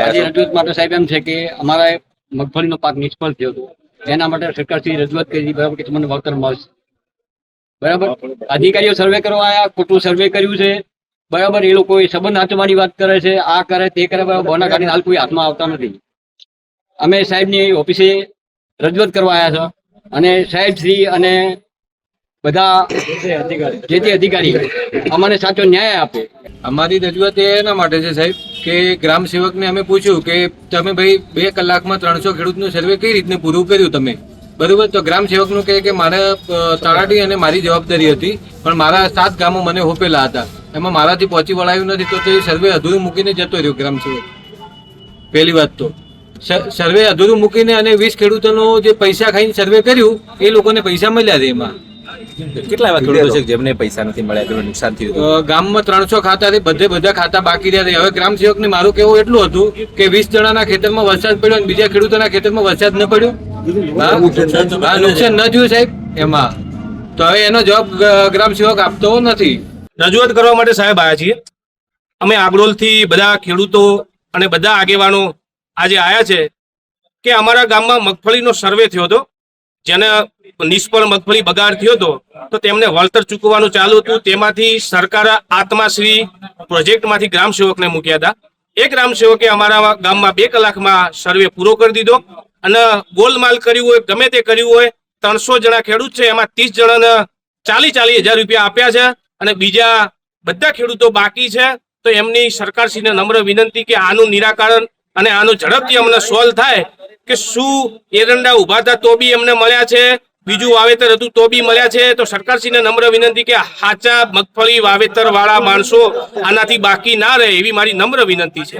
આવ્યા છો? રજૂઆત માટે સાહેબ એમ છે કે અમારા મગફળીનો પાક નિષ્ફળ થયો હતો, એના માટે સરકારશ્રી રજૂઆત કરી બરાબર કે તમને વળતર મળશે. બરાબર, અધિકારીઓ સર્વે કરવા આવ્યા, ખોટું સર્વે કર્યું છે. બરાબર, એ લોકો સંબંધ હાથવાની વાત કરે છે, આ કરે તે કરે, બરાબર, બોના કાઢીને હાલ કોઈ હાથમાં આવતા નથી. અમે સાહેબની ઓફિસે રજૂઆત કરવા આવ્યા છે અને સાહેબ શ્રી અને બધા જે તે અધિકારી અમને સાચો ન્યાય આપે. અમારી રજૂઆત એના માટે છે સાહેબ કે ગ્રામ સેવકને અમે પૂછ્યું કે તમે ભાઈ 2 કલાકમાં 300 ખેડૂતનું સર્વે કઈ રીતને પૂરું કર્યું તમે, બરોબર? તો ગ્રામ સેવકનું કહે કે મારે તલાટી અને મારી જવાબદારી હતી, પણ મારા 7 ગામો મને હોપેલા હતા, એમાં મારાથી પહોંચી વળાયું નથી, તો તે સર્વે અધૂરું મૂકીને જતો રહ્યો ગ્રામ સેવક. પહેલી વાત તો સર્વે અધૂરું મૂકીને અને 20 ખેડૂતોનો જે પૈસા ખાઈને સર્વે કર્યું એ લોકોને પૈસા મળ્યા છે. એમાં કેટલા એવા ખેડૂતો છે જેમને પૈસા નથી મળ્યા, જેમને નુકસાન થયું હતું? ગામમાં 300 ખાતા છે, બધા ખાતા બાકી રહ્યા છે. હવે ગ્રામ સેવકને મારું કહેવું એટલું હતું કે 20 જણાના ખેતરમાં વરસાદ પડ્યો અને બીજા ખેડૂતોના ખેતરમાં વરસાદ ન પડ્યો, નુકસાન ન થયું સાહેબ એમાં. તો હવે એનો જવાબ ગ્રામ સેવક આપતો નથી. રજૂઆત કરવા માટે સાહેબ આવ્યા છીએ. અમે આગરોલથી બધા ખેડૂતો અને બધા આગેવાનો આજે આવ્યા છે કે અમારા ગામમાં મગફળીનો સર્વે થયો હતો, જેને નિષ્ફળ મગફળી બગાડ થયો હતો, તો તેમને વળતર ચૂકવવાનું ચાલુ હતું. તેમાંથી સરકાર આત્માશ્રી પ્રોજેક્ટમાંથી ગ્રામ સેવકને મૂક્યા હતા. એ ગ્રામ સેવકે અમારા ગામમાં 2 કલાકમાં સર્વે પૂરો કરી દીધો અને ગોલમાલ કર્યું હોય, ગમે તે કર્યું હોય. 300 જણા ખેડૂત છે, એમાં 30 જણાને 40,000 રૂપિયા આપ્યા છે અને બીજા બધા ખેડૂતો બાકી છે. તો એમની સરકારશ્રીને નમ્ર વિનંતી કે આનું નિરાકરણ અને આનું ઝડપથી અમને સોલ્વ થાય કે શું એરંડા ઉભા હતા તો બી એમને મળ્યા છે, બીજું વાવેતર હતું તો બી મળ્યા છે. તો સરકારશ્રીને નમ્ર વિનંતી કે સાચા મગફળી વાવેતર વાળા માણસો આનાથી બાકી ના રહે, એવી મારી નમ્ર વિનંતી છે.